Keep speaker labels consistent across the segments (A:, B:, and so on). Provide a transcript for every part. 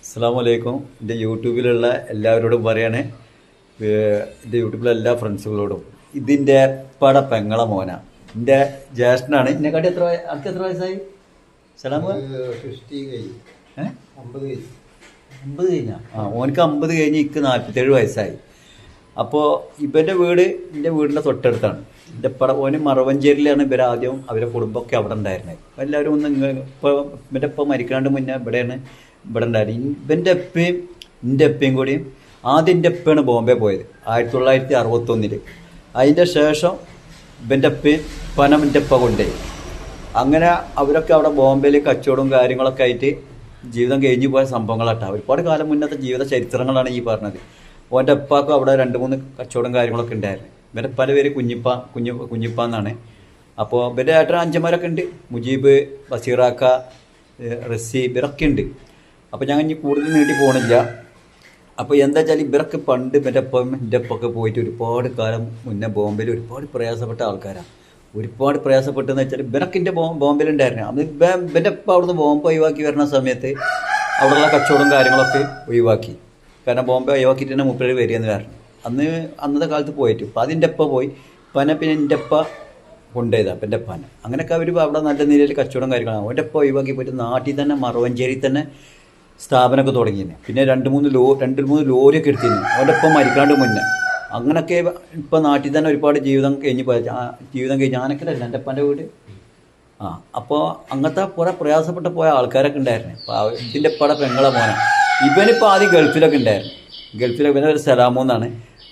A: അസ്സലാമു അലൈക്കും. എൻ്റെ യൂട്യൂബിലുള്ള എല്ലാവരോടും പറയാണ്, എൻ്റെ യൂട്യൂബിലെ എല്ലാ ഫ്രണ്ട്സുകളോടും. ഇതിൻ്റെ പട പെങ്ങള മോന, എൻ്റെ ജ്യേഷ്ഠനാണ്. എന്നെക്കാട്ടി അടുത്ത് എത്ര വയസ്സായി? സലാമു 50 കഴിഞ്ഞാ? ഓനക്ക് 50 കഴിഞ്ഞ് ഇക്ക് 47 വയസ്സായി. അപ്പോൾ ഇവൻ്റെ വീട് എൻ്റെ വീടിൻ്റെ തൊട്ടടുത്താണ്. എൻ്റെ ഓന് മറവഞ്ചേരിയിലാണ് ഇവരാദ്യം, അവരുടെ കുടുംബമൊക്കെ അവിടെ ഉണ്ടായിരുന്നത്. എല്ലാവരും ഒന്ന് ഇപ്പോൾ ഇവൻ്റെ ഇപ്പം മരിക്കാണ്ട് മുന്നേ ഇവിടെ ഉണ്ടായിരുന്നു. ഇവൻ്റെ എപ്പയും എൻ്റെ എപ്പയും കൂടിയും ആദ്യം എൻ്റെ എപ്പയാണ് ബോംബെ പോയത് 1961. അതിൻ്റെ ശേഷം ഇവൻ്റെ എപ്പയും പനം എൻ്റെ എപ്പ കൊണ്ടുപോയി. അങ്ങനെ അവരൊക്കെ അവിടെ ബോംബെയിൽ കച്ചവടവും കാര്യങ്ങളൊക്കെ ആയിട്ട് ജീവിതം കഴിഞ്ഞു പോയ സംഭവങ്ങളാട്ടോ. ഒരുപാട് കാലം മുന്നത്തെ ജീവിത ചരിത്രങ്ങളാണ് ഈ പറഞ്ഞത്. ഓൻ്റെ ഉപ്പാക്കും അവിടെ 2-3 കച്ചവടം കാര്യങ്ങളൊക്കെ ഉണ്ടായിരുന്നു. ഇവൻ്റെ പല പേര് കുഞ്ഞിപ്പ എന്നാണ്. അപ്പോൾ ഇവൻ്റെ ഏട്ടൻ അഞ്ചന്മാരൊക്കെ ഉണ്ട്. മുജീബ്, ബസീറാക്ക, റസി, ഇവരൊക്കെ ഉണ്ട്. അപ്പോൾ ഞാൻ ഇനി കൂടുതൽ നീട്ടി പോകണില്ല. അപ്പോൾ എന്താ വെച്ചാൽ ഇവരൊക്കെ പണ്ട് എൻ്റെ ഒപ്പൊക്കെ പോയിട്ട് ഒരുപാട് കാലം മുന്നേ ബോംബെയിൽ ഒരുപാട് പ്രയാസപ്പെട്ട ആൾക്കാരാണ്. ഒരുപാട് പ്രയാസപ്പെട്ടെന്ന് വെച്ചാൽ ഇവരൊക്കെ എൻ്റെ ബോംബെയിലുണ്ടായിരുന്നു. അന്ന് ഇവൻ്റെ ഒപ്പം അവിടുന്ന് ബോംബെ ഒഴിവാക്കി വരുന്ന സമയത്ത് അവിടെയുള്ള കച്ചവടം കാര്യങ്ങളൊക്കെ ഒഴിവാക്കി. കാരണം ബോംബെ ഒഴിവാക്കിയിട്ട് തന്നെ 30 വരികയെന്ന് കാരണം അന്നത്തെ കാലത്ത് പോയിട്ട് ഇപ്പം അതിൻ്റെ ഒപ്പം പോയി പിന്നെ എൻ്റെ ഒപ്പം കൊണ്ടുപോയതാണ്. അപ്പം എൻ്റെ ഒപ്പാനെ അങ്ങനെയൊക്കെ അവർ അവിടെ നല്ല നിലയിൽ കച്ചവടം കാര്യങ്ങളാണ്. അവൻ്റെ ഒപ്പം ഒഴിവാക്കി പോയിട്ട് നാട്ടിൽ തന്നെ മറവഞ്ചേരി തന്നെ സ്ഥാപനമൊക്കെ തുടങ്ങിയിരുന്നു. പിന്നെ 2-3 ലോറിയൊക്കെ എടുത്തിരുന്നു അവൻ്റെ ഒപ്പം മരിക്കാണ്ട് മുന്നേ. അങ്ങനെയൊക്കെ ഇപ്പം നാട്ടിൽ തന്നെ ഒരുപാട് ജീവിതം കഴിഞ്ഞ് ഞാനൊക്കെയല്ല എൻ്റെ അപ്പൻ്റെ വീട്. അപ്പോൾ അങ്ങനത്തെ കുറേ പ്രയാസപ്പെട്ട് പോയ ആൾക്കാരൊക്കെ ഉണ്ടായിരുന്നു. അപ്പോൾ ഇതിൻ്റെ പടം പെങ്ങളെ മോനെ. ഇവനിപ്പോൾ ആദ്യം ഗൾഫിലൊക്കെ ഉണ്ടായിരുന്നു. ഇവനെ ഒരു സലാമു എന്നാണ്.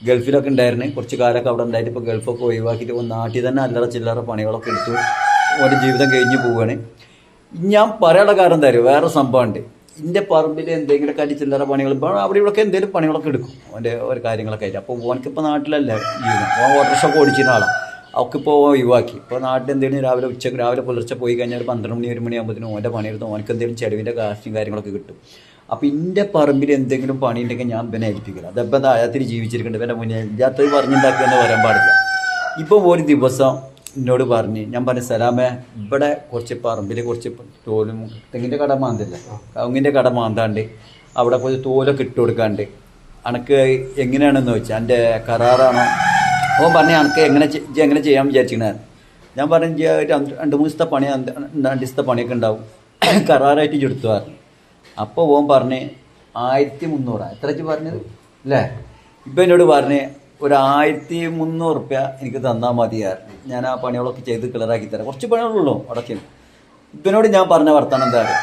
A: ഗൾഫിലൊക്കെ ഉണ്ടായിരുന്നു. കുറച്ച് കാലമൊക്കെ അവിടെ ഉണ്ടായിട്ട് ഇപ്പോൾ ഗൾഫൊക്കെ ഒഴിവാക്കിയിട്ട് നാട്ടിൽ തന്നെ അല്ലറ ചില്ലറ പണികളൊക്കെ എടുത്തു ഓൻ്റെ ജീവിതം കഴിഞ്ഞ് പോവുകയാണ്. ഞാൻ പറയാനുള്ള കാരണം എന്തായാലും വേറെ സംഭവമുണ്ട്. എൻ്റെ പറമ്പിൽ എന്തെങ്കിലും കാര്യം ചില്ലറ പണികൾ ഇപ്പോൾ അവിടെ ഇവിടെയൊക്കെ എന്തെങ്കിലും പണികളൊക്കെ എടുക്കും ഓൻ്റെ ഒരു കാര്യങ്ങളൊക്കെ ആയിട്ട്. അപ്പോൾ ഓനക്കിപ്പോൾ നാട്ടിലല്ല ജീവിതം. ഓൻ ഓട്ടോറിക്ഷ ഓടിച്ചിരുന്ന ആളാണ്. അവൾക്കിപ്പോൾ ഒഴിവാക്കി. ഇപ്പോൾ നാട്ടിൽ എന്തെങ്കിലും രാവിലെ പുലർച്ചെ പോയി കഴിഞ്ഞാൽ ഒരു 12 മണി 1 മണിയാകുമ്പോഴത്തേനും ഓൻ്റെ പണിയെടുത്ത് ഓനക്ക് എന്തെങ്കിലും ചെലവിൻ്റെ കാശും കാര്യങ്ങളൊക്കെ കിട്ടും. അപ്പോൾ എൻ്റെ പറമ്പിൽ എന്തെങ്കിലും പണി ഉണ്ടെങ്കിൽ ഞാൻ ഇവനെ ഏൽപ്പിക്കില്ല. അതപ്പോൾ എന്താ അയാളത്തിന് ജീവിച്ചിരിക്കുന്നുണ്ട്. ഇവൻ്റെ മുന്നേ ഇല്ലാത്തത് പറഞ്ഞുണ്ടാക്കിയെന്ന് പറയാൻ പാടില്ല. ഇപ്പോൾ ഒരു ദിവസം എന്നോട് ഞാൻ പറഞ്ഞു സലാമേ, ഇവിടെ കുറച്ച് പറമ്പിൽ കുറച്ച് തോലും തെങ്ങിൻ്റെ കട മാന്തില്ല, കവുങ്ങിൻ്റെ കട മാന്താണ്ട് അവിടെ കുറച്ച് തോലൊക്കെ ഇട്ട് കൊടുക്കാണ്ട് അനക്ക് എങ്ങനെയാണെന്ന് ചോദിച്ചാൽ എൻ്റെ കരാറാണോ? ഓൻ പറഞ്ഞു അനക്ക് എങ്ങനെ ചെയ്യാൻ വിചാരിച്ചിരുന്നത്. ഞാൻ പറഞ്ഞു 2-3 ദിവസത്തെ പണി 2 ദിവസത്തെ പണിയൊക്കെ ഉണ്ടാവും, കരാറായിട്ട് ചെടുത്തു പറഞ്ഞു. അപ്പോൾ ഓൻ പറഞ്ഞ് 1300 എത്രച്ച് പറഞ്ഞത് അല്ലേ? ഇപ്പം എന്നോട് പറഞ്ഞ് ഒരു 1300 ഉറുപ്യ എനിക്ക് തന്നാൽ മതിയായിരുന്നു. ഞാൻ ആ പണികളൊക്കെ ചെയ്ത് ക്ലിയറാക്കി തരാം. കുറച്ച് പണികളുള്ളൂ അടയ്ക്കും. ഇവനോട് ഞാൻ പറഞ്ഞ വർത്താനം എന്താ പറയുക,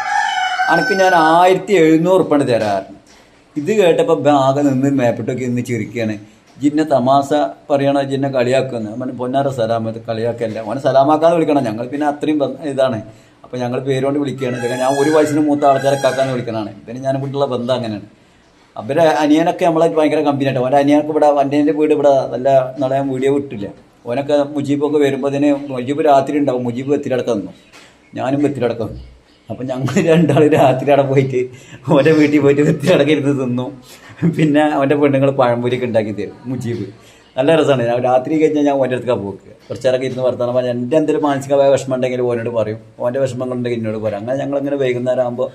A: അനക്ക് ഞാൻ 1700 ഉറുപ്പ്യാണ് തരാമായിരുന്നു. ഇത് കേട്ടപ്പോൾ ആകെ നിന്ന് മേപ്പിട്ടൊക്കെ നിന്ന് ചിരിക്കുകയാണ്. ജിന്നെ തമാശ പറയണോ, ജിന്നെ കളിയാക്കുന്നത്. അവൻ പൊന്നാര സലാമത്ത് കളിയാക്കല്ല, അവനെ സലാമാക്കാന്ന് വിളിക്കണം. ഞങ്ങൾ പിന്നെ അത്രയും ഇതാണ്. അപ്പോൾ ഞങ്ങൾ പേരുകൊണ്ട് വിളിക്കുകയാണ്. ഞാൻ 1 വയസ്സിന് മൂത്ത ആൾക്കാരെ കാക്കാന്ന് വിളിക്കണതാണ്. പിന്നെ ഞാൻ വീട്ടിലുള്ള ബന്ധം അങ്ങനെയാണ്. അവരെ അനിയനൊക്കെ നമ്മളെ ഭയങ്കര കമ്പനിയായിട്ട്. അവൻ്റെ അനിയനൊക്കെ ഇവിടെ അനിയൻ്റെ വീട് ഇവിടെ നല്ല നാളെ ഞാൻ വീഡിയോ വിട്ടില്ല. ഓനൊക്കെ മുജീബൊക്കെ വരുമ്പോൾ തന്നെ മുജീബ് രാത്രി ഉണ്ടാവും. മുജീബ് വെത്തിലടക്കം തന്നു, ഞാനും വെത്തിലടക്കം തന്നു. അപ്പം ഞങ്ങൾ 2 രാത്രി അവിടെ പോയിട്ട് ഓൻ്റെ വീട്ടിൽ പോയിട്ട് വെത്തിലടക്കം ഇരുന്ന് തിന്നു. പിന്നെ അവൻ്റെ പെണ്ണുങ്ങൾ പഴംപൊരിയൊക്കെ ഉണ്ടാക്കി തരും മുജീബ്. നല്ല രസമാണ്. ഞാൻ രാത്രി കഴിഞ്ഞാൽ ഞാൻ ഓൻ്റെ അടുത്തൊക്കെ പോക്ക് കുറച്ചേരൊക്കെ ഇരുന്ന് വർത്താനം പറഞ്ഞാൽ എൻ്റെ എന്തെങ്കിലും മാനസികമായ വിഷമം ഉണ്ടെങ്കിൽ ഓനോട് പറയും, ഓൻ്റെ വിഷമങ്ങളുണ്ടെങ്കിൽ എന്നോട് പറയും. അങ്ങനെ ഞങ്ങളിങ്ങനെ വൈകുന്നേരം ആകുമ്പോൾ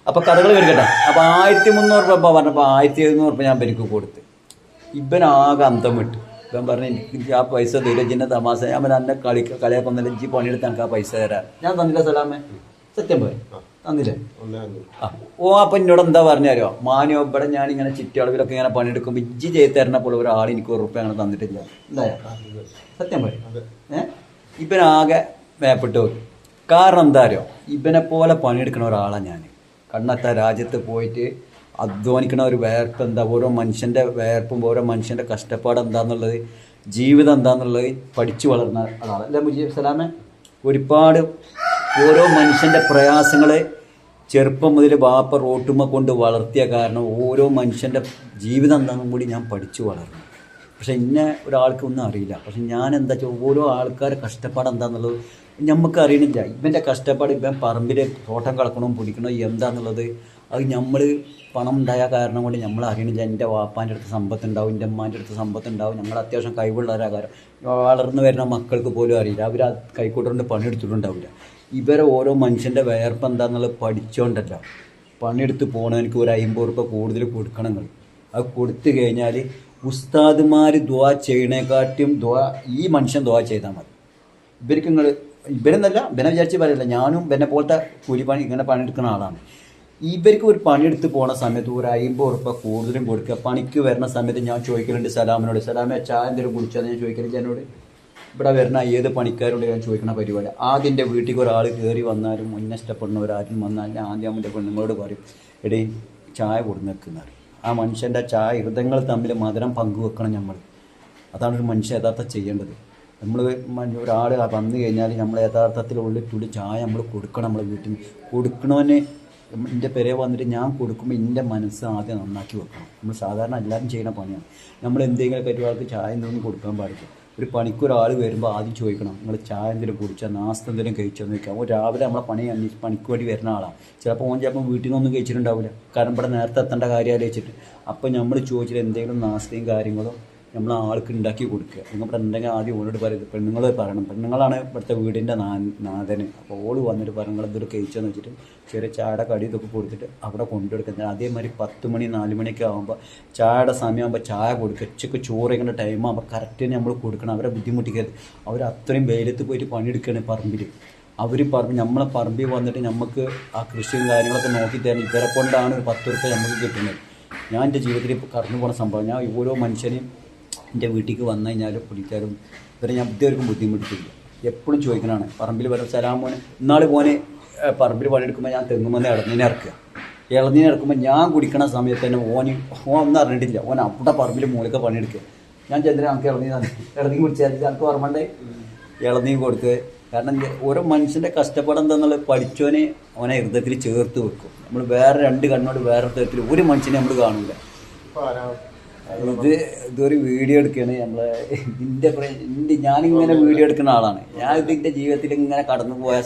A: അപ്പോൾ കഥകൾ കേൾക്കട്ടെ. അപ്പോൾ 1300 രൂപ പറഞ്ഞപ്പോൾ 1700 രൂപ ഞാൻ എനിക്ക് കൊടുത്ത്. ഇവനാകെ അന്തം വിട്ടു. ഇവൻ പറഞ്ഞു എനിക്ക് ആ പൈസ ധീരജിൻ്റെ തമാശ. ഞാൻ എന്നെ കളിയാക്കൊന്നില്ല, എനിക്ക് പണിയെടുത്ത് എനിക്ക് ആ പൈസ തരാം. ഞാൻ തന്നില്ല സലാമേ, സത്യം പോയി തന്നില്ലേ? അപ്പം എന്നോട് എന്താ പറഞ്ഞാലോ, മാനോ ഇവിടെ ഞാനിങ്ങനെ ചുറ്റളവിലൊക്കെ ഇങ്ങനെ പണിയെടുക്കുമ്പോൾ ഇജ്ജി ചെയ്ത് തരണപ്പോൾ ഒരാൾ എനിക്ക് 1 ഉറുപ്പ്യ അങ്ങനെ തന്നിട്ടില്ല. എന്തായാ സത്യം പോയി? ഇവനാകെ മേപ്പിട്ട് പോയി. കാരണം എന്താ അറിയോ, ഇവനെ പോലെ പണിയെടുക്കുന്ന ഒരാളാണ് ഞാൻ. കണ്ണത്ത രാജ്യത്ത് പോയിട്ട് അധ്വാനിക്കണ ഒരു വേർപ്പ് എന്താ, ഓരോ മനുഷ്യൻ്റെ വേർപ്പും ഓരോ മനുഷ്യൻ്റെ കഷ്ടപ്പാട് എന്താണെന്നുള്ളത്, ജീവിതം എന്താണെന്നുള്ളത് പഠിച്ചു വളർന്ന ആളാണ് അല്ലേ മുജീബ് സലാമെ? ഒരുപാട് ഓരോ മനുഷ്യൻ്റെ പ്രയാസങ്ങളെ ചെറുപ്പം മുതൽ ബാപ്പ റോട്ടുമ്മ കൊണ്ട് വളർത്തിയ കാരണം ഓരോ മനുഷ്യൻ്റെ ജീവിതം എന്താണെന്നും കൂടി ഞാൻ പഠിച്ചു വളർന്നു. പക്ഷെ ഇന്നെ ഒരാൾക്ക് ഒന്നും അറിയില്ല. പക്ഷെ ഞാൻ എന്താ വെച്ചാൽ ഓരോ ആൾക്കാരുടെ കഷ്ടപ്പാട് എന്താണെന്നുള്ളത് നമുക്ക് അറിയണില്ല. ഇവൻ്റെ കഷ്ടപ്പാട് ഇവൻ പറമ്പിൽ തോട്ടം കളക്കണോ പിടിക്കണോ എന്താണെന്നുള്ളത് അത് നമ്മൾ പണം ഉണ്ടായ കാരണം കൊണ്ട് നമ്മൾ അറിയണില്ല. എൻ്റെ വാപ്പാൻ്റെ അടുത്ത് സമ്പത്തുണ്ടാവും, എൻ്റെ അമ്മാൻ്റെ അടുത്ത് സമ്പത്തുണ്ടാവും. ഞങ്ങൾ അത്യാവശ്യം കഴിവുള്ളവരാകാരം വളർന്നു വരുന്ന മക്കൾക്ക് പോലും അറിയില്ല. അവർ ആ കൈക്കൂട്ടുകൊണ്ട് പണിയെടുത്തിട്ടുണ്ടാവില്ല. ഇവരെ ഓരോ മനുഷ്യൻ്റെ വേർപ്പ് എന്താണെന്നുള്ളത് പഠിച്ചുകൊണ്ടല്ല പണിയെടുത്ത് പോകണമെനിക്ക് ഒരു 50 ഉറുപ്പ്യ കൂടുതൽ കൊടുക്കണം നിങ്ങൾ. അത് കൊടുത്തു കഴിഞ്ഞാൽ ഉസ്താദുമാർ ദുആ ചെയ്യണേക്കാട്ടും ഈ മനുഷ്യൻ ദുആ ചെയ്താൽ മതി. ഇവർക്ക് നിങ്ങൾ ഇവരെന്നല്ല ഇവനെ വിചാരിച്ച് പറയില്ല, ഞാനും ഇവനെ പോലത്തെ കൂലിപ്പണി ഇങ്ങനെ പണിയെടുക്കുന്ന ആളാണ്. ഇവർക്ക് ഒരു പണിയെടുത്ത് പോണ സമയത്ത് ഒരു 50 ഉറുപ്പ്യ കൂടുതലും കൊടുക്കുക. പണിക്ക് വരുന്ന സമയത്ത് ഞാൻ ചോദിക്കലുണ്ട് സലാമിനോട്, സലാമെ ചായ എന്തെങ്കിലും കുടിച്ചാൽ ഞാൻ ചോദിക്കലുണ്ട് എന്നോട്. ഇവിടെ വരുന്ന ഏത് പണിക്കാരോട് ഞാൻ ചോദിക്കുന്ന പരിപാടി. ആദ്യം എൻ്റെ വീട്ടിലേക്ക് ഒരാൾ കയറി വന്നാലും മുന്നേ ഇഷ്ടപ്പെടുന്നവരാരും വന്നാലും ആദ്യം എൻ്റെ പെണ്ണുങ്ങളോട് പറയും, എടീ ചായ കൊടുന്ന് വെക്കുന്നത്. ആ മനുഷ്യൻ്റെ ചായ ഹൃദയങ്ങൾ തമ്മിൽ മധുരം പങ്കുവെക്കണം നമ്മൾ. അതാണ് ഒരു മനുഷ്യൻ യഥാർത്ഥം ചെയ്യേണ്ടത്. നമ്മൾ ഒരാൾ വന്നു കഴിഞ്ഞാൽ നമ്മൾ യഥാർത്ഥത്തിൽ ഉള്ളിട്ടുള്ളി ചായ നമ്മൾ കൊടുക്കണം. നമ്മൾ വീട്ടിൽ കൊടുക്കണവന് എൻ്റെ പെരെ വന്നിട്ട് ഞാൻ കൊടുക്കുമ്പോൾ എൻ്റെ മനസ്സ് ആദ്യം നന്നാക്കി വെക്കണം. നമ്മൾ സാധാരണ എല്ലാവരും ചെയ്യുന്ന പണിയാണ്. നമ്മൾ എന്തെങ്കിലും ഒരാൾക്ക് ചായ എന്തെങ്കിലും കൊടുക്കാൻ പാടില്ല. ഒരു പണിക്കൊരാൾ വരുമ്പോൾ ആദ്യം ചോദിക്കണം, നിങ്ങൾ ചായ എന്തെങ്കിലും കുടിച്ചാൽ നാസ്ത എന്തെങ്കിലും കഴിച്ചോന്ന് ചോദിക്കാം. രാവിലെ നമ്മളെ പണിക്ക് വേണ്ടി വരുന്ന ആളാണ്. ചിലപ്പോൾ വീട്ടിൽ നിന്നൊന്നും കഴിച്ചിട്ടുണ്ടാവില്ല, കാരണം ഇവിടെ നേരത്തെ എത്തേണ്ട കാര്യം ആലോചിച്ചിട്ട്. അപ്പോൾ നമ്മൾ ചോദിച്ചിട്ട് എന്തെങ്കിലും നാസ്തയും കാര്യങ്ങളും നമ്മൾ ആൾക്ക് ഉണ്ടാക്കി കൊടുക്കുക. നിങ്ങൾ ഇവിടെ ഉണ്ടെങ്കിൽ ആദ്യം ഓളോട് പറയുന്നത് പെണ്ണുങ്ങൾ പറയണം. പെണ്ണുങ്ങളാണ് ഇവിടുത്തെ വീടിൻ്റെ നാഥന്. അപ്പോൾ ഓള് വന്നിട്ട് നിങ്ങൾ എന്തൊരു കഴിച്ചെന്ന് വെച്ചിട്ട് ചെറിയ ചായയുടെ കടി ഇതൊക്കെ കൊടുത്തിട്ട് അവിടെ കൊണ്ടുകൊടുക്കുന്നത്. അതേമാതിരി 10 മണി 4 മണിയൊക്കെ ആകുമ്പോൾ ചായയുടെ സമയമാകുമ്പോൾ ചായ കൊടുക്കുക. ഉച്ചയ്ക്ക് ചോറ് കഴിക്കുന്ന ടൈമാകുമ്പോൾ കറക്റ്റ് നമ്മൾ കൊടുക്കണം. അവരെ ബുദ്ധിമുട്ടിക്കരുത്. അവർ അത്രയും വെയിലത്ത് പോയിട്ട് പണിയെടുക്കുകയാണ് പറമ്പിൽ. അവർ നമ്മളെ പറമ്പിൽ വന്നിട്ട് നമുക്ക് ആ കൃഷിയും കാര്യങ്ങളൊക്കെ നോക്കി തരാൻ ഇവരെ കൊണ്ടാണ് ഒരു 10 ഉറുപ്പ്യ നമുക്ക് കിട്ടുന്നത്. ഞാൻ എൻ്റെ ജീവിതത്തിൽ ഇപ്പോൾ കടന്നു പോകുന്ന സംഭവം. ഞാൻ ഓരോ മനുഷ്യനെയും എൻ്റെ വീട്ടിലേക്ക് വന്നു കഴിഞ്ഞാലും പിടിച്ചാലും ഇവരെ ഞാൻ ഇതുവരെയും ബുദ്ധിമുട്ടില്ല. എപ്പോഴും ചോദിക്കണതാണ്. പറമ്പിൽ വരുന്ന സലാം മോനെ, ഇന്നാൾ മോനെ പറമ്പിൽ പണിയെടുക്കുമ്പോൾ ഞാൻ തെങ്ങുമെന്ന് ഇളനീനെ ഇറക്കുക. ഇളനീനെ ഇറക്കുമ്പോൾ ഞാൻ കുടിക്കണ സമയത്ത് തന്നെ ഓൻ ഒന്നും അറിഞ്ഞിട്ടില്ല. ഓൻ അവിടെ പറമ്പിൽ മൂലൊക്കെ പണിയെടുക്കുക. ഞാൻ ചന്ദ്രൻ നമുക്ക് ഇളനീ കുടിച്ചാൽ എനിക്ക് ഓർമ്മണ്ടേ ഇളനീ കൊടുക്കുക. കാരണം ഓരോ മനുഷ്യൻ്റെ കഷ്ടപ്പാട് എന്താണെന്നുള്ളത് പഠിച്ചവനെ അവനെ ഹൃദയത്തിൽ ചേർത്ത് വെക്കും. നമ്മൾ വേറെ 2 കണ്ണോട് വേറെ തരത്തിൽ ഒരു മനുഷ്യനെ നമ്മൾ കാണില്ല. ഇതൊരു വീഡിയോ എടുക്കുകയാണ് നമ്മളെ ഞാനിങ്ങനെ വീഡിയോ എടുക്കുന്ന ആളാണ്. ഞാൻ ഇതിൻ്റെ ജീവിതത്തിൽ ഇങ്ങനെ കടന്നു പോയ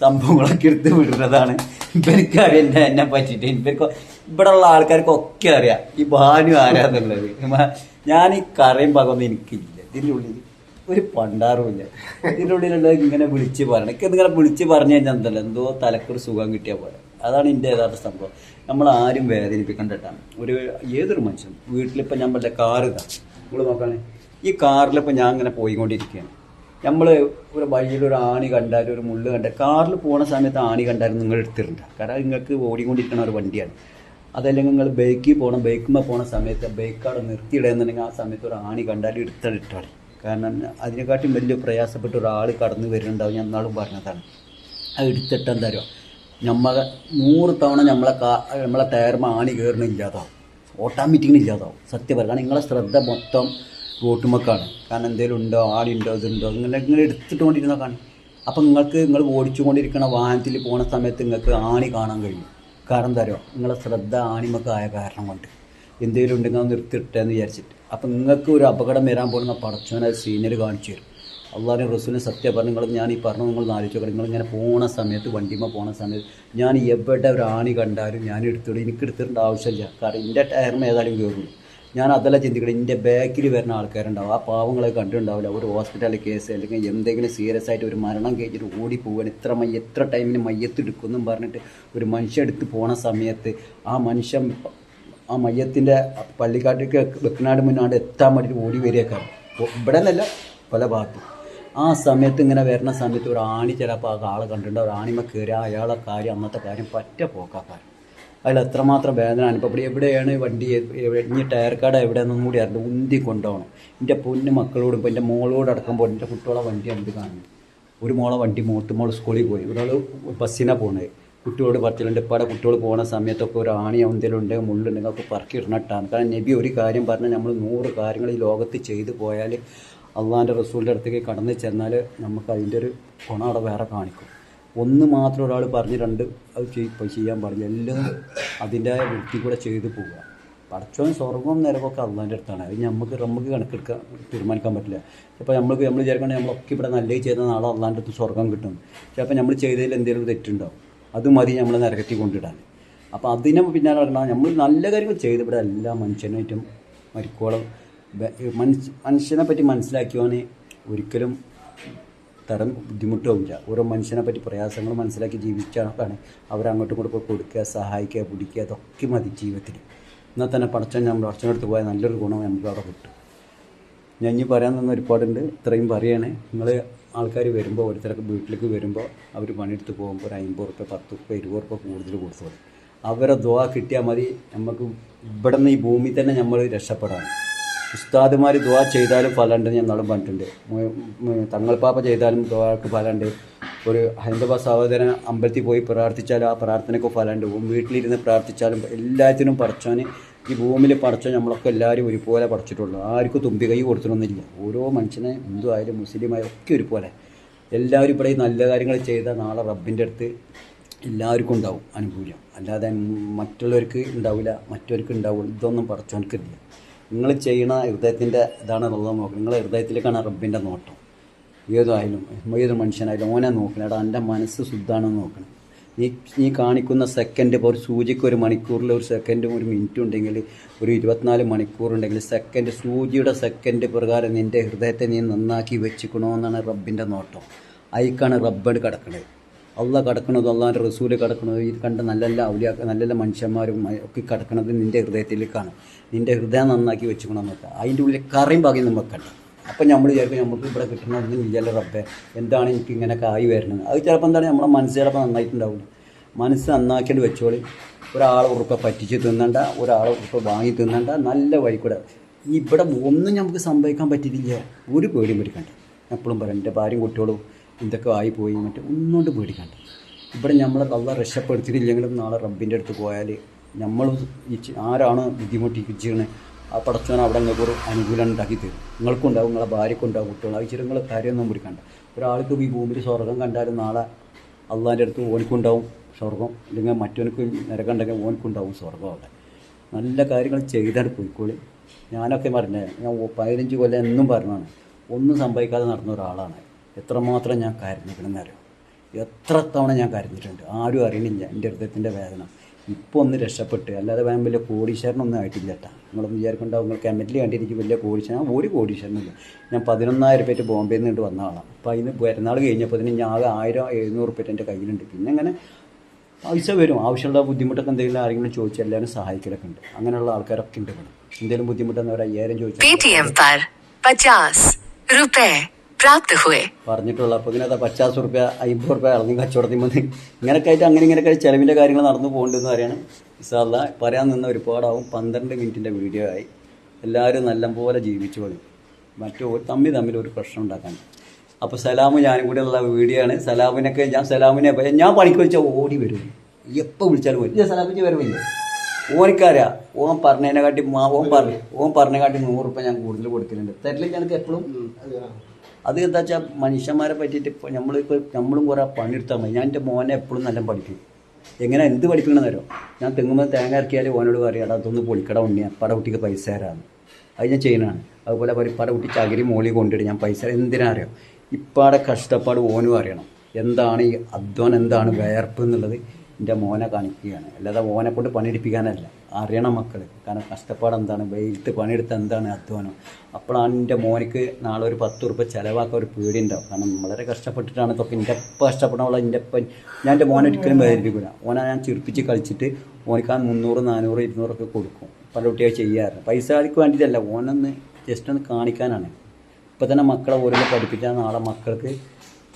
A: സംഭവങ്ങളൊക്കെ എടുത്ത് വിടുന്നതാണ്. ഇവർക്കറിയാം എന്നെ പറ്റിയിട്ട്. ഇവർക്ക് ഇവിടെ ഉള്ള ആൾക്കാർക്കൊക്കെ അറിയാം ഈ ഭാനു ആരാന്നുള്ളത്. ഞാൻ ഈ കറയും ഭാഗമൊന്നും എനിക്കില്ല. ഇതിൻ്റെ ഉള്ളിൽ ഒരു പണ്ടാറുമില്ല. ഇതിൻ്റെ ഉള്ളിലുള്ളത് ഇങ്ങനെ വിളിച്ച് പറയണം. എനിക്ക് ഇങ്ങനെ വിളിച്ച് പറഞ്ഞു കഴിഞ്ഞാൽ എന്തല്ല എന്തോ തലക്കൊരു സുഖം കിട്ടിയ പോലെ. അതാണ് എൻ്റെ യഥാർത്ഥ സംഭവം. നമ്മളാരും വേദനിപ്പിക്കണ്ടിട്ടാണ്. ഏതൊരു മനുഷ്യനും വീട്ടിലിപ്പോൾ നമ്മളുടെ കാറ് ഇതാ നമ്മൾ നോക്കുകയാണെങ്കിൽ ഈ കാറിലിപ്പോൾ ഞാൻ ഇങ്ങനെ പോയിക്കൊണ്ടിരിക്കുകയാണ്. നമ്മൾ ഒരു വഴിയിലൊരു ആണി കണ്ടാലും ഒരു മുള്ള് കണ്ടാൽ കാറിൽ പോകുന്ന സമയത്ത് ആണി കണ്ടാലും നിങ്ങൾ എടുത്തിട്ടുണ്ട്. കാരണം നിങ്ങൾക്ക് ഓടിക്കൊണ്ടിരിക്കുന്ന ഒരു വണ്ടിയാണ്. അതല്ലെങ്കിൽ നിങ്ങൾ ബൈക്കുമ്പോൾ പോണ സമയത്ത് ബൈക്കവിടെ നിർത്തിയിടുന്നുണ്ടെങ്കിൽ ആ സമയത്ത് ഒരു ആണി കണ്ടാലും എടുത്തിട്ടാണ്. കാരണം അതിനെക്കാട്ടും വലിയ പ്രയാസപ്പെട്ട ഒരാൾ കടന്നു വരുന്നുണ്ടാവും. ഞാൻ എന്നാളും പറഞ്ഞതാണ്. അത് എടുത്തിട്ട് എന്താ പറയുക, 100 തവണ നമ്മളെ ടയർമ ആണി കയറണില്ലാതാവും, ഓട്ടോമാറ്റിക്കിന് ഇല്ലാതാവും. സത്യം പറയുക. കാരണം നിങ്ങളെ ശ്രദ്ധ മൊത്തം റോട്ടുമക്കാണ്. കാരണം എന്തെങ്കിലും ഉണ്ടോ, ആളുണ്ടോ, ഇതുണ്ടോ, ഇങ്ങനെ എടുത്തിട്ടുകൊണ്ടിരുന്ന കാണും. അപ്പം നിങ്ങൾ ഓടിച്ചുകൊണ്ടിരിക്കുന്ന വാഹനത്തിൽ പോണ സമയത്ത് നിങ്ങൾക്ക് ആണി കാണാൻ കഴിയും. കാരണം എന്താ പറയുക, നിങ്ങളെ ശ്രദ്ധ ആണിമക്കായ കാരണം കൊണ്ട് എന്തെങ്കിലും ഉണ്ടെങ്കിൽ അത് നിർത്തിയിട്ടെന്ന് വിചാരിച്ചിട്ട്. അപ്പം നിങ്ങൾക്ക് ഒരു അപകടം വരാൻ പോകുന്ന പടച്ചോനെ സീനിയർ കാണിച്ചു തരും. അള്ളാഹുവിൻ്റെ റസൂലിനെ സത്യം പറഞ്ഞു. ഞാൻ ഈ പറഞ്ഞു നിങ്ങൾ ആലോചിച്ചു. നിങ്ങളിങ്ങനെ പോണ സമയത്ത് വണ്ടിമ്മ പോണ സമയത്ത് ഞാൻ എവിടെ ഒരു ആണി കണ്ടാലും ഞാൻ എടുത്തിടും. എനിക്ക് എടുത്തിടേണ്ട ആവശ്യമില്ല. കാരണം എൻ്റെ ടയർമ ഏതായാലും കയറുള്ളൂ. ഞാൻ അതല്ല ചിന്തിക്കണം. എൻ്റെ ബാക്കിൽ വരുന്ന ആൾക്കാരുണ്ടാവും. ആ പാവങ്ങളെ കണ്ടിട്ടുണ്ടാവില്ല. ഒരു ഹോസ്പിറ്റലിൽ കേസ് അല്ലെങ്കിൽ എന്തെങ്കിലും സീരിയസ് ആയിട്ട് ഒരു മരണം കഴിഞ്ഞിട്ട് ഓടിപ്പോവാൻ എത്ര ടൈമിന് മയ്യത്തെടുക്കുമെന്നും പറഞ്ഞിട്ട് ഒരു മനുഷ്യൻ എടുത്ത് പോണ സമയത്ത് ആ മയ്യത്തിൻ്റെ പള്ളിക്കാട്ടിലേക്ക് വെക്കനാട് മുന്നാണ്ട് എത്താൻ വേണ്ടിയിട്ട് ഓടി വരികയൊക്കെയാണ്. ഇവിടെ നിന്നല്ല പല ഭാഗത്തും. ആ സമയത്ത് ഇങ്ങനെ വരുന്ന സമയത്ത് ഒരു ആണി ചിലപ്പോൾ ആ ആളെ കണ്ടിട്ടുണ്ട്. ഒരു ആണിമ കയറി അയാളെ കാര്യം അന്നത്തെ കാര്യം പോക്കാക്കാരം. അതിൽ എത്രമാത്രം വേദന അനുഭവപ്പെടും. എവിടെയാണ് വണ്ടി ഇനി ടയർ കാർഡ് എവിടെയെന്നും കൂടി അറിയില്ല. ഉന്തി കൊണ്ടുപോകണം. എൻ്റെ പൊന്നു മക്കളോടും ഇപ്പോൾ എൻ്റെ മോളോട് അടക്കുമ്പോൾ എൻ്റെ കുട്ടികളെ വണ്ടി എന്ത് കാണുന്നു. ഒരു മോളെ വണ്ടി മോൾ സ്കൂളിൽ പോയി, ഒരാൾ ബസ്സിനാണ് പോകുന്നത്. കുട്ടികളോട് പറച്ചിലുണ്ട്. ഇപ്പോൾ കുട്ടികൾ പോകുന്ന സമയത്തൊക്കെ ഒരു ആണി എന്തെങ്കിലും ഉണ്ടെങ്കിൽ മുള്ളുണ്ടെങ്കിൽ ഒക്കെ പറക്കി ഇടണിട്ടാണ്. കാരണം നബി ഒരു കാര്യം പറഞ്ഞാൽ നമ്മൾ 100 കാര്യങ്ങൾ ഈ ലോകത്ത് ചെയ്തു പോയാൽ അള്ളാഹിൻ്റെ റസൂലിൻ്റെ അടുത്തേക്ക് കടന്നു ചെന്നാൽ നമുക്ക് അതിൻ്റെ ഒരു ഗുണം അവിടെ വേറെ കാണിക്കും. ഒന്ന് മാത്രം ഒരാൾ പറഞ്ഞ് അത് ചെയ്യാൻ പാടില്ല. എല്ലാം അതിൻ്റെ വൃത്തി കൂടെ ചെയ്തു പോവുക. പടച്ചോൻ സ്വർഗവും നരകമൊക്കെ അള്ളാഹിൻ്റെ അടുത്താണ്. അത് നമുക്ക് കണക്കെടുക്കാൻ തീരുമാനിക്കാൻ പറ്റില്ല. ചിലപ്പോൾ നമ്മൾ വിചാരിക്കണം നമ്മളൊക്കെ ഇവിടെ നല്ല ചെയ്ത നാളെ അള്ളാഹിൻ്റെ അടുത്ത് സ്വർഗം കിട്ടും. ചിലപ്പോൾ നമ്മൾ ചെയ്തതിൽ എന്തെങ്കിലും തെറ്റുണ്ടാവും. അത് മതി നമ്മൾ നരകത്തിൽ കൊണ്ടിടാൻ. അപ്പോൾ അതിനെ പിന്നാലെ നടക്കണം. നമ്മൾ നല്ല കാര്യങ്ങൾ ചെയ്ത് ഇവിടെ എല്ലാ മനുഷ്യനായിട്ടും മരിക്കോളം മനുഷ്യനെ പറ്റി മനസ്സിലാക്കിയവനെ ഒരിക്കലും തരം ബുദ്ധിമുട്ടാവില്ല. ഓരോ മനുഷ്യനെ പറ്റി പ്രയാസങ്ങൾ മനസ്സിലാക്കി ജീവിച്ചാണ് അവരങ്ങോട്ടും ഇങ്ങോട്ടും പോയി കൊടുക്കുക, സഹായിക്കുക, പിടിക്കുക, അതൊക്കെ മതി ജീവിതത്തിൽ. എന്നാൽ തന്നെ പടച്ചോൻ നമ്മൾ പടച്ചോനടുത്ത് പോയാൽ നല്ലൊരു ഗുണം നമുക്ക് അവിടെ കിട്ടും. ഞാൻ ഇനി പറയാൻ തന്ന ഒരുപാടുണ്ട്, ഇത്രയും പറയുകയാണ്. നിങ്ങൾ ആൾക്കാർ വരുമ്പോൾ ഓരോരുത്തരൊക്കെ വീട്ടിലേക്ക് വരുമ്പോൾ അവർ പണിയെടുത്ത് പോകുമ്പോൾ ഒരു 50 റുപ്യ 10 റുപ്യ 20 റുപ്യ കൂടുതൽ കൊടുത്തോളൂ. അവരെ ദുആ കിട്ടിയാൽ മതി നമുക്ക് ഇവിടെ നിന്ന് ഈ ഭൂമി തന്നെ നമ്മൾ രക്ഷപ്പെടാൻ. ഉസ്താദുമാർ ദുആ ചെയ്താലും ഫലമുണ്ട്, ഞാൻ നാളും പറഞ്ഞിട്ടുണ്ട്. തങ്ങൾ പാപ്പ ചെയ്താലും ദുആക്ക് ഫലമുണ്ട്. ഒരു ഹൈന്ദവ സഹോദരൻ അമ്പലത്തിൽ പോയി പ്രാർത്ഥിച്ചാലും ആ പ്രാർത്ഥനയ്ക്ക് ഫലമുണ്ട്. വീട്ടിലിരുന്ന് പ്രാർത്ഥിച്ചാലും എല്ലാത്തിനും പടച്ചോന് ഈ ഭൂമിയിൽ പടച്ചോൻ നമ്മളൊക്കെ എല്ലാവരും ഒരുപോലെ പടച്ചിട്ടുള്ളൂ. ആർക്കും തുമ്പി കൈ കൊടുത്തിട്ടൊന്നുമില്ല. ഓരോ മനുഷ്യനെ ഹിന്ദു ആയാലും മുസ്ലിമായാലും ഒക്കെ ഒരുപോലെ എല്ലാവരും ഇവിടെ ഈ നല്ല കാര്യങ്ങൾ ചെയ്താൽ നാളെ റബ്ബിൻ്റെ അടുത്ത് എല്ലാവർക്കും ഉണ്ടാവും അനുകൂല്യം. അല്ലാതെ മറ്റുള്ളവർക്ക് ഉണ്ടാവില്ല, മറ്റവർക്ക് ഉണ്ടാവുള്ളൂ. ഇതൊന്നും പടച്ചോനക്കില്ല. നിങ്ങൾ ചെയ്യണ ഹൃദയത്തിൻ്റെ ഇതാണ് ഉള്ളത് നോക്കണം. നിങ്ങളെ ഹൃദയത്തിലേക്കാണ് റബ്ബിൻ്റെ നോട്ടം. ഏതായാലും ഏതൊരു മനുഷ്യനായാലും ഓനെ നോക്കണം. എടാ എൻ്റെ മനസ്സ് ശുദ്ധാണെന്ന് നോക്കണം. നീ കാണിക്കുന്ന സെക്കൻഡ്, ഇപ്പോൾ ഒരു സൂചിക്ക് ഒരു മണിക്കൂറിൽ ഒരു സെക്കൻഡും ഒരു മിനിറ്റും ഉണ്ടെങ്കിൽ ഒരു 24 മണിക്കൂറുണ്ടെങ്കിൽ സെക്കൻഡ് സൂചിയുടെ സെക്കൻഡ് പ്രകാരം നിൻ്റെ ഹൃദയത്തെ നീ നന്നാക്കി വെച്ചിക്കണമെന്നാണ് റബ്ബിൻ്റെ നോട്ടം. അതിക്കാണ് റബ്ബ് കിടക്കുന്നത്. അള്ള കിടക്കുന്നത്, അള്ളാൻ്റെ റസൂല് കിടക്കുന്നത്, ഈ കണ്ട നല്ല നല്ല മനുഷ്യന്മാരും ഒക്കെ കിടക്കുന്നത് നിൻ്റെ ഹൃദയത്തിലേക്കാണ്. നിൻ്റെ ഹൃദയം നന്നാക്കി വെച്ചിക്കണം നോക്കുക. അതിൻ്റെ ഉള്ളിൽ കറിയും പകയും വെക്കണ്ട. അപ്പം നമ്മൾ വിചാരിക്കും നമുക്ക് ഇവിടെ കിട്ടണമെന്നും ഇല്ലല്ലോ റബ്ബേ, എന്താണ് എനിക്ക് ഇങ്ങനെയൊക്കെ ആയി വരുന്നത്. അത് ചിലപ്പോൾ എന്താണ് നമ്മളെ മനസ്സ് ചിലപ്പോൾ നന്നായിട്ടുണ്ടാവില്ല. മനസ്സ് നന്നാക്കിയിട്ട് വെച്ചോളി. ഒരാളെ ഉറുപ്പ പറ്റിച്ച് തിന്നണ്ട, ഒരാളെ ഉറുപ്പ വാങ്ങി തിന്നണ്ട. നല്ല വഴിക്കൂടെ ഇവിടെ ഒന്നും നമുക്ക് സംഭവിക്കാൻ പറ്റിയില്ല. ഒരു പേടിയും പേടിക്കണ്ട. എപ്പോഴും പറയാം എൻ്റെ ഭാര്യയും കുട്ടികളും എന്തൊക്കെ ആയിപ്പോയി ഒന്നുകൊണ്ട് പേടിക്കണ്ട. ഇവിടെ നമ്മളെ അള്ളാഹ് രക്ഷപ്പെടുത്തിയിട്ടില്ലെങ്കിലും നാളെ റബ്ബിൻ്റെ അടുത്ത് പോയാൽ നമ്മൾ ആരാണ് ബുദ്ധിമുട്ടിപ്പിച്ചിരുന്നത് ആ പടച്ചോൻ അവിടെ നിങ്ങൾക്ക് ഒരു അനുകൂലം ഉണ്ടാക്കി തരും. നിങ്ങൾക്കും ഉണ്ടാവും, നിങ്ങളെ ഭാര്യയ്ക്കും ഉണ്ടാവും, കുട്ടികളും. അത് നിങ്ങൾ കാര്യമൊന്നും പിടിക്കണ്ട. ഒരാൾക്ക് ഈ ഭൂമിയിൽ സ്വർഗം കണ്ടാലും നാളെ അള്ളാൻ്റെ അടുത്ത് ഓനിക്കുണ്ടാവും സ്വർഗം, അല്ലെങ്കിൽ മറ്റവനക്ക് നരകം ഉണ്ടെങ്കിൽ ഓനിക്കുണ്ടാവും സ്വർഗം. അവിടെ നല്ല കാര്യങ്ങൾ ചെയ്താണ് പോയിക്കോളി. ഞാനൊക്കെ പറഞ്ഞേ, ഞാൻ 15 കൊല്ലം എന്നും പറഞ്ഞാണ്, ഒന്നും സംഭവിക്കാതെ നടന്ന ഒരാളാണ്. എത്രമാത്രം ഞാൻ കരഞ്ഞിരിക്കണമെന്നറിയാം. എത്ര തവണ ഞാൻ കരഞ്ഞിട്ടുണ്ട്. ആരും അറിയണില്ല എൻ്റെ ഹൃദയത്തിൻ്റെ വേദന. ഇപ്പോൾ ഒന്ന് രക്ഷപ്പെട്ട്, അല്ലാതെ വേഗം വലിയ കോടീശ്വരനൊന്നും ആയിട്ടില്ല കേട്ടോ. നിങ്ങളൊന്നും വിചാരിക്കുന്നുണ്ടാവും നിങ്ങൾ കമൻറ്റിൽ കണ്ടിരിക്കും വലിയ കോടീശ്വരൻ. ഒരു കോടീശ്വരനില്ല. ഞാൻ 11,000 രൂപ ബോംബെയിൽ നിന്ന് വന്ന ആളാണ്. അപ്പോൾ അതിന് പെരുന്നാൾ കഴിഞ്ഞപ്പോൾ അതിന് ഞാൻ 1,000-700 രൂപ എൻ്റെ കയ്യിലുണ്ട്. പിന്നെ അങ്ങനെ പൈസ വരും. ആവശ്യമുള്ള ബുദ്ധിമുട്ടൊക്കെ എന്തെങ്കിലും ആരെങ്കിലും ചോദിച്ചാൽ എല്ലാവരും സഹായിക്കലൊക്കെ ഉണ്ട്. അങ്ങനെയുള്ള ആൾക്കാരൊക്കെ ഉണ്ട്. എന്തെങ്കിലും ബുദ്ധിമുട്ടെന്ന് അവർ 5,000 ചോദിച്ചാൽ പറഞ്ഞിട്ടുള്ള അപ്പോൾ ഇതിനകത്ത് 50 രൂപ 50 രൂപ ഇറങ്ങി കച്ചവടത്തിൽ വന്ന് ഇങ്ങനെയൊക്കെ ആയിട്ട് ഇങ്ങനെയൊക്കെ ചിലവിൻ്റെ കാര്യങ്ങൾ നടന്നു പോകേണ്ടതെന്ന് പറയാണ്. ഇൻഷാ അല്ലാഹ് പറയാൻ നിന്ന് ഒരുപാടാവും. 12 മിനിറ്റിൻ്റെ വീഡിയോ ആയി. എല്ലാവരും നല്ലപോലെ ജീവിച്ചു പോയി. തമ്മിൽ ഒരു പ്രശ്നം ഉണ്ടാക്കാൻ. അപ്പോൾ സലാമ് ഞാനും കൂടെ ഉള്ള വീഡിയോ ആണ്. സലാമിനൊക്കെ ഞാൻ പണിക്ക് വിളിച്ചാൽ ഓടി വരും. എപ്പോൾ വിളിച്ചാലും വരും. സലാമിച്ച് വരുമില്ല. ഓനിക്കാരാ ഓൻ പറഞ്ഞതിനെക്കാട്ടി ഓൻ പറഞ്ഞതിനെക്കാട്ടി 100 രൂപ ഞാൻ കൂടുതൽ കൊടുക്കലുണ്ട്. തരില്ല എനിക്ക് എപ്പോഴും. അത് എന്താ വെച്ചാൽ മനുഷ്യന്മാരെ പറ്റിയിട്ട് ഇപ്പോൾ നമ്മളും കുറേ പണിയെടുത്താൽ മതി. ഞാൻ എൻ്റെ മോനെ എപ്പോഴും നല്ല പഠിക്കും. എങ്ങനെ എന്ത് പഠിപ്പിക്കണമെന്ന് അറിയോ? ഞാൻ തെങ്ങുമ്പോൾ തേങ്ങ ഇറക്കിയാൽ ഓനോട് പറയാം അതൊന്ന് പൊളിക്കട ഉണ്ണിയാ പടകുട്ടിക്ക് പൈസ തരാമെന്ന്. അത് ഞാൻ ചെയ്യണതാണ്. അതുപോലെ പടകുട്ടി ചകിരി മോളി കൊണ്ടിട്ട് ഞാൻ പൈസ എന്തിനാ അറിയാം? ഇപ്പാടെ കഷ്ടപ്പാട് ഓനും അറിയണം. എന്താണ് ഈ അധ്വാനം, എന്താണ് വേർപ്പ് എന്നുള്ളത് എൻ്റെ മോനെ കാണിക്കുകയാണ്. അല്ലാതെ ഓനെ കൊണ്ട് പണിയെടുപ്പിക്കാനല്ല. അറിയണം മക്കൾ. കാരണം കഷ്ടപ്പാട് എന്താണ്, വെയിലത്ത് പണിയെടുത്ത് എന്താണ് അധ്വാനം. അപ്പോഴാണ് എൻ്റെ മോനിക്ക് നാളെ ഒരു 10 രൂപ ചിലവാക്കാൻ ഒരു പേടി ഉണ്ടാവും. കാരണം വളരെ കഷ്ടപ്പെട്ടിട്ടാണ് ഇതൊക്കെ. എൻ്റെ ഒപ്പം കഷ്ടപ്പെടാനുള്ള ഞാൻ എൻ്റെ മോനെ ഒരിക്കലും വേദനിപ്പിക്കില്ല. ഓനെ ഞാൻ ചിരിപ്പിച്ച് കളിച്ചിട്ട് ഓനിക്ക് 300, 400, 200 ഒക്കെ കൊടുക്കും. പല കുട്ടികൾ ചെയ്യാറുണ്ട്. പൈസക്ക് വേണ്ടിയിട്ടല്ല, ഓനൊന്ന് ജസ്റ്റ് ഒന്ന് കാണിക്കാനാണ്. ഇപ്പം തന്നെ മക്കളെ ഓരോന്ന് പഠിപ്പിച്ചാൽ നാളെ മക്കൾക്ക്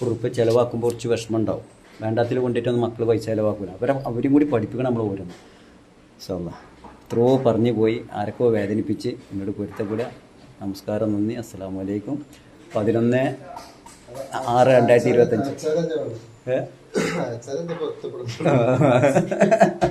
A: കുറിപ്പ് ചിലവാക്കുമ്പോൾ കുറച്ച് വിഷമം ഉണ്ടാവും. വേണ്ടാത്തിൽ കൊണ്ടിട്ടൊന്നും മക്കൾ പൈസ ചിലവാക്കില്ല. അവരും കൂടി പഠിപ്പിക്കണം നമ്മൾ ഓരോന്ന്. ഇൻഷാ എത്രയോ പറഞ്ഞു പോയി, ആരൊക്കെ വേദനിപ്പിച്ച് എന്നോട് പൊരുത്തപ്പെടാം. നമസ്കാരം, നന്ദി, അസ്സലാമു അലൈക്കും. 11/6/2025.